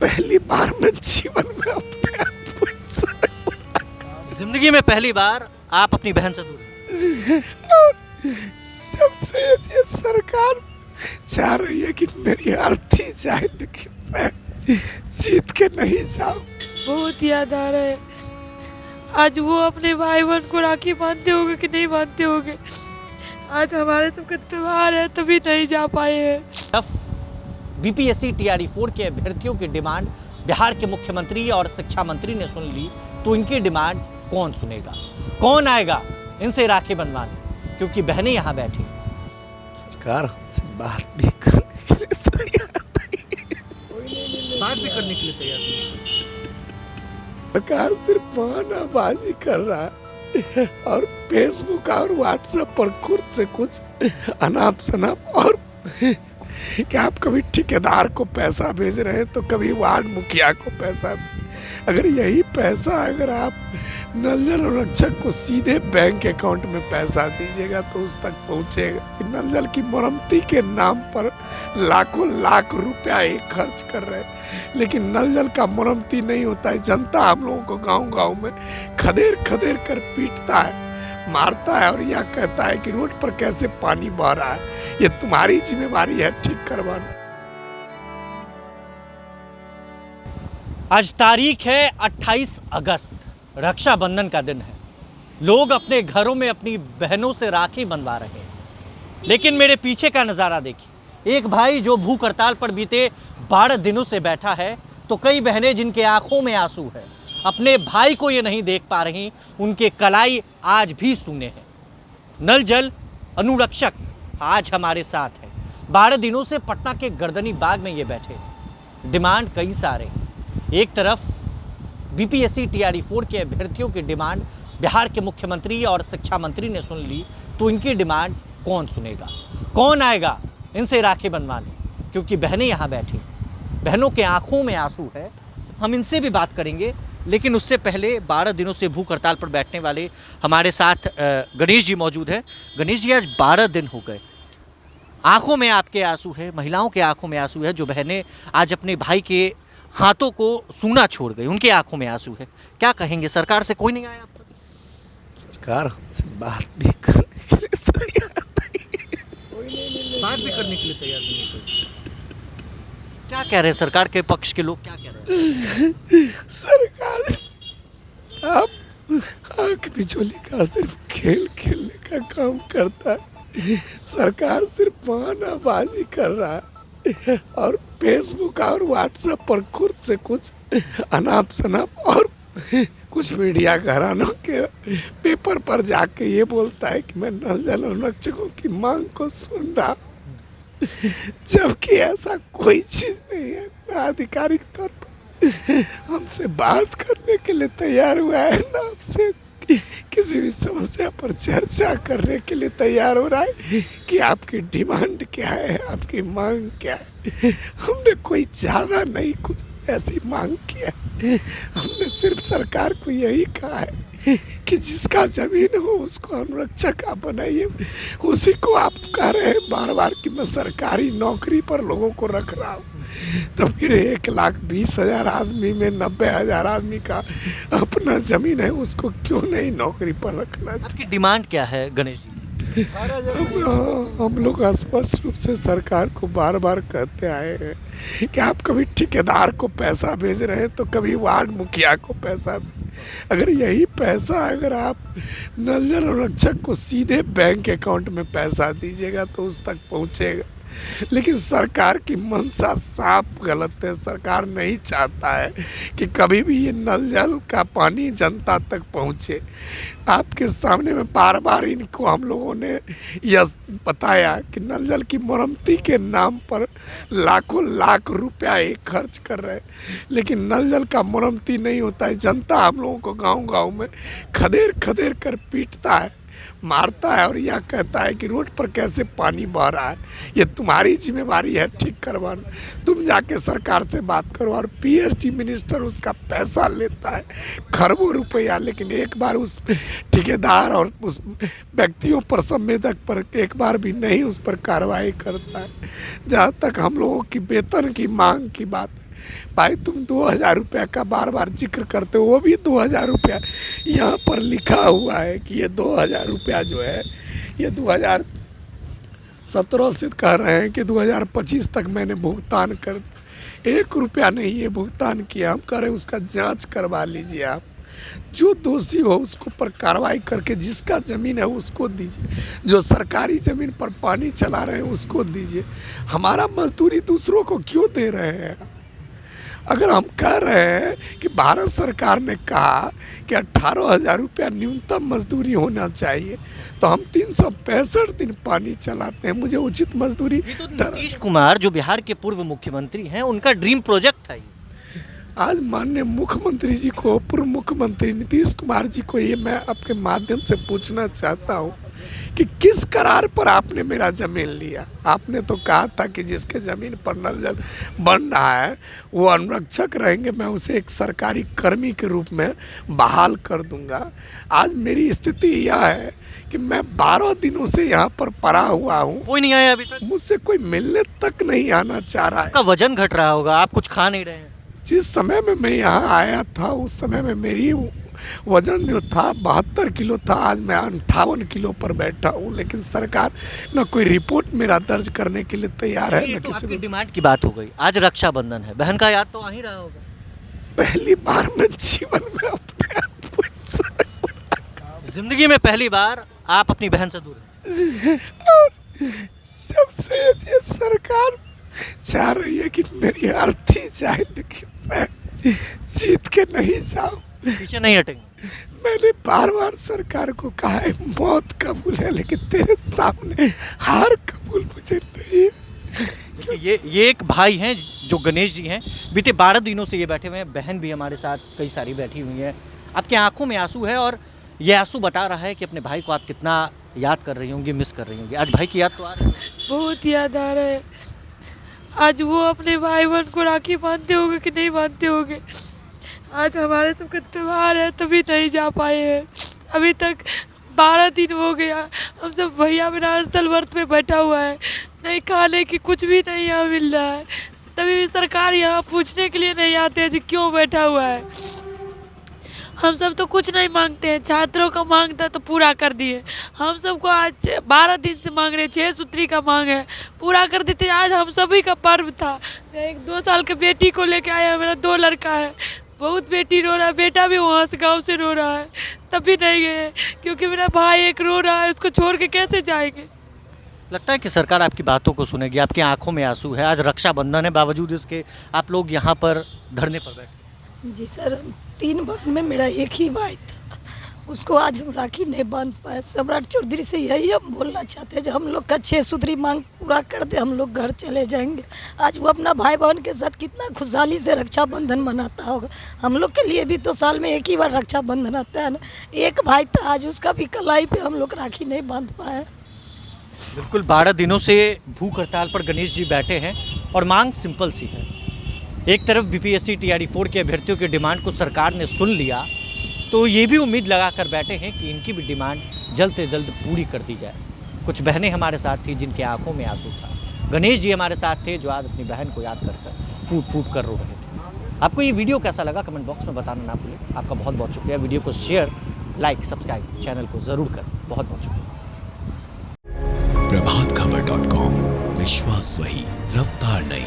पहली बार मैं जीवन में अपने आप को जिंदगी में पहली बार आप अपनी बहन से दूर हैं। और सबसे ये सरकार चाह रही है कि मेरी अर्थी जाए, लेकिन मैं जीत के नहीं जाऊं। बहुत याद आ रहा है। आज वो अपने भाई बहन को राखी बांधते होंगे कि नहीं बांधते होंगे। आज हमारे सबका त्योहार है तभी नहीं जा पाए हैं। बीपीएससी टीआरई 4 के अभ्यर्थियों की डिमांड बिहार के मुख्यमंत्री और शिक्षा मंत्री ने सुन ली, तो इनकी डिमांड कौन सुनेगा? कौन आएगा इनसे राखी बनवाने? क्योंकि बहनें यहाँ बैठी। सरकार हमसे बात भी करने के लिए तैयार नहीं। बात भी करने के लिए तैयार नहीं। सरकार सिर्फ बहानाबाजी कर रहा है और फेसबुक और व्हाट्सएप पर खुद से कुछ अनाप शनाप, और कि आप कभी ठेकेदार को पैसा भेज रहे हैं तो कभी वार्ड मुखिया को पैसा। अगर यही पैसा अगर आप नल जल रक्षक को सीधे बैंक अकाउंट में पैसा दीजिएगा तो उस तक पहुंचेगा। नल जल की मरम्मती के नाम पर लाखों लाख रुपया एक खर्च कर रहे हैं, लेकिन नल जल का मरम्मती नहीं होता है। जनता हम लोगों को गांव गांव में खदेड़ खदेड़ कर पीटता है, मारता है और यह कहता है कि रोड पर कैसे पानी बह रहा है, ये तुम्हारी जिम्मेवारी है ठीक करवाना। आज तारीख है 28 अगस्त, रक्षाबंधन का दिन है। लोग अपने घरों में अपनी बहनों से राखी बनवा रहे हैं, लेकिन मेरे पीछे का नज़ारा देखिए। एक भाई जो भूख हड़ताल पर बीते 12 दिनों से बैठा है, तो कई बहनें जिनके आंखों में आंसू है, अपने भाई को ये नहीं देख पा रही, उनके कलाई आज भी सूने हैं। नल जल अनुरक्षक आज हमारे साथ है। 12 दिनों से पटना के गर्दनी बाग में ये बैठे। डिमांड कई सारे हैं। एक तरफ बीपीएससी टीआरई 4 के अभ्यर्थियों की डिमांड बिहार के मुख्यमंत्री और शिक्षा मंत्री ने सुन ली, तो इनकी डिमांड कौन सुनेगा? कौन आएगा इनसे राखी बनवाने? क्योंकि बहनें यहाँ बैठी, बहनों के आंखों में आंसू है। हम इनसे भी बात करेंगे, लेकिन उससे पहले 12 दिनों से भूख हड़ताल पर बैठने वाले हमारे साथ गणेश जी मौजूद हैं। गणेश जी, आज 12 दिन हो गए, आंखों में आपके आंसू है, महिलाओं के आंखों में आंसू है। जो बहनें आज अपने भाई के हाथों को सूना छोड़ गई, उनके आंखों में आंसू है। क्या कहेंगे? सरकार से कोई नहीं आया आप तक? सरकार हमसे बात भी करने के लिए तैयार नहीं। बात भी करने के लिए तैयार नहीं। क्या कह रहे हैं सरकार के पक्ष के लोग? क्या कह रहे हैं? सरकार आप आंख बिचौली का सिर्फ खेल खेलने का काम करता है। सरकार सिर्फ बहानाबाजी कर रहा है और फेसबुक और व्हाट्सएप पर खुद से कुछ अनाप शनाप, और कुछ मीडिया घरानों के पेपर पर जाके ये बोलता है कि मैं नल जल रक्षकों की मांग को सुन रहा हूं, जबकि ऐसा कोई चीज नहीं है। ना आधिकारिक तौर पर हमसे बात करने के लिए तैयार हुआ है, ना आपसे किसी भी समस्या पर चर्चा करने के लिए तैयार हो रहा है कि आपकी डिमांड क्या है, आपकी मांग क्या है। हमने कोई ज़्यादा नहीं कुछ ऐसी मांग किया, हमने सिर्फ सरकार को यही कहा है कि जिसका जमीन हो उसको अनुरक्षक आप बनाइए। उसी को आप कह रहे हैं बार बार कि मैं सरकारी नौकरी पर लोगों को रख रहा हूँ, तो फिर 1,20,000 आदमी में 90,000 आदमी का अपना जमीन है, उसको क्यों नहीं नौकरी पर रखना चाहिए? आपकी डिमांड क्या है गणेश जी? हम लोग स्पष्ट रूप से सरकार को बार बार कहते आए हैं कि आप कभी ठेकेदार को पैसा भेज रहे हैं तो कभी वार्ड मुखिया को पैसा। अगर यही पैसा अगर आप नल जल रक्षक को सीधे बैंक अकाउंट में पैसा दीजिएगा तो उस तक पहुंचेगा, लेकिन सरकार की मंशा साफ गलत है। सरकार नहीं चाहता है कि कभी भी ये नल जल का पानी जनता तक पहुँचे। आपके सामने में बार बार इनको हम लोगों ने यह बताया कि नल जल की मरम्मती के नाम पर लाखों लाख रुपया एक खर्च कर रहे हैं, लेकिन नल जल का मरम्मती नहीं होता है। जनता हम लोगों को गांव गांव में खदेड़ खदेड़ कर पीटता है, मारता है और यह कहता है कि रोड पर कैसे पानी बह रहा है, ये तुम्हारी जिम्मेवारी है ठीक करवाना। तुम जाके सरकार से बात करो। और पीएचडी मिनिस्टर उसका पैसा लेता है खरबों रुपया, लेकिन एक बार उस ठेकेदार और उस व्यक्तियों पर, संवेदक पर एक बार भी नहीं उस पर कार्रवाई करता है। जहाँ तक हम लोगों की वेतन की मांग की बात है, भाई तुम 2000 रुपया का बार बार जिक्र करते हो, वो भी 2000 रुपया यहाँ पर लिखा हुआ है कि ये 2000 रुपया जो है ये 2017 से कह रहे हैं कि 2025 तक मैंने भुगतान कर दिया। 1 रुपया नहीं ये भुगतान किया। हम कह रहे हैं उसका जांच करवा लीजिए आप, जो दोषी हो उसको पर कार्रवाई करके जिसका ज़मीन है उसको दीजिए, जो सरकारी ज़मीन पर पानी चला रहे हैं उसको दीजिए। हमारा मजदूरी दूसरों को क्यों दे रहे हैं? अगर हम कह रहे हैं कि भारत सरकार ने कहा कि 18,000 रुपया न्यूनतम मजदूरी होना चाहिए, तो हम 365 दिन पानी चलाते हैं, मुझे उचित मजदूरी। ये तो नीतीश कुमार जो बिहार के पूर्व मुख्यमंत्री हैं, उनका ड्रीम प्रोजेक्ट था ये। आज माननीय मुख्यमंत्री जी को, पूर्व मुख्यमंत्री नीतीश कुमार जी को ये मैं आपके माध्यम से पूछना चाहता हूँ कि किस करार पर आपने मेरा ज़मीन लिया? आपने तो कहा था कि जिसके ज़मीन पर नल जल बन रहा है वो अनुरक्षक रहेंगे, मैं उसे एक सरकारी कर्मी के रूप में बहाल कर दूंगा। आज मेरी स्थिति यह है कि मैं 12 दिनों से यहाँ पर पड़ा हुआ हूँ, कोई नहीं आया अभी तक। मुझसे कोई मिलने तक नहीं आना चाह रहा है। आपका वजन घट रहा होगा, आप कुछ खा नहीं रहे हैं। जिस समय में मैं यहाँ आया था उस समय में मेरी वजन जो था 72 किलो था, आज मैं 58 किलो पर बैठा हूँ, लेकिन सरकार न कोई रिपोर्ट मेरा दर्ज करने के लिए तैयार है, ये न तो किसी आपकी भी। डिमांड की बात हो गई। आज रक्षाबंधन है, बहन का याद तो आ ही रहा होगा। पहली बार मैं जीवन में अपने आप को जिंदगी में पहली बार आप अपनी बहन से दूर हैं। और सबसे ये सरकार चाह रही है कि मेरी अर्थी जाए, लेकिन मैं जीत के नहीं जाऊँ। पीछे नहीं हटेंगे। मैंने बार बार सरकार को कहा है मौत कबूल है, लेकिन तेरे सामने हार कबूल मुझे नहीं है। देखिए ये एक भाई हैं जो गणेश जी हैं, बीते 12 दिनों से ये बैठे हुए हैं। बहन भी हमारे साथ कई सारी बैठी हुई हैं। आपकी आंखों में आंसू है और ये आंसू बता रहा है कि अपने भाई को आप कितना याद कर रही होंगी, मिस कर रही होंगी। आज भाई की याद तो आ रही है? बहुत याद आ रहा है। आज वो अपने भाई बहन को राखी बांधते होंगे कि नहीं बांधते होंगे। आज हमारे सबका त्यौहार है तभी नहीं जा पाए हैं। अभी तक 12 दिन हो गया, हम सब भैया मेरा स्थल व्रत में बैठा हुआ है, नहीं खाने की कुछ भी नहीं यहाँ मिल रहा है। तभी भी सरकार यहाँ पूछने के लिए नहीं आते हैं कि क्यों बैठा हुआ है। हम सब तो कुछ नहीं मांगते हैं, छात्रों का मांग था तो पूरा कर दिए। हम सबको आज 12 दिन से मांग रहे, 6 सूत्री का मांग है, पूरा कर देते। आज हम सभी का पर्व था। मैं एक 2 साल के बेटी को लेके आया, मेरा 2 लड़का है, बहुत बेटी रो रहा है, बेटा भी वहाँ से गांव से रो रहा है, तब भी नहीं गए क्योंकि मेरा भाई एक रो रहा है, उसको छोड़ के कैसे जाएंगे। लगता है कि सरकार आपकी बातों को सुनेगी। आपकी आंखों में आंसू है। आज रक्षाबंधन है, बावजूद इसके आप लोग यहाँ पर धरने पर बैठे। जी सर, 3 बहन में मेरा एक ही भाई था, उसको आज हम राखी नहीं बांध पाए। सम्राट चौधरी से यही हम बोलना चाहते हैं, जो हम लोग का 6 सूत्री मांग पूरा कर दे, हम लोग घर चले जाएंगे। आज वो अपना भाई बहन के साथ कितना खुशहाली से रक्षाबंधन मनाता होगा। हम लोग के लिए भी तो साल में एक ही बार रक्षाबंधन आता है ना। एक भाई था, आज उसका भी कलाई पे हम लोग राखी नहीं बांध पाए। बिल्कुल 12 दिनों से भूख हड़ताल पर गणेश जी बैठे हैं और मांग सिंपल सी है। एक तरफ बीपीएससी टीआरई 4 के अभ्यर्थियों की डिमांड को सरकार ने सुन लिया, तो ये भी उम्मीद लगा कर बैठे हैं कि इनकी भी डिमांड जल्द से जल्द पूरी कर दी जाए। कुछ बहनें हमारे साथ थी जिनके आंखों में आंसू था। गणेश जी हमारे साथ थे जो आज अपनी बहन को याद कर फूट फूट कर रो रहे थे। आपको ये वीडियो कैसा लगा कमेंट बॉक्स में बताना ना भूलें। आपका बहुत बहुत शुक्रिया। वीडियो को शेयर, लाइक, सब्सक्राइब, चैनल को ज़रूर करें। बहुत बहुत शुक्रिया। प्रभातखबर.com, विश्वास वही, रफ्तार नहीं।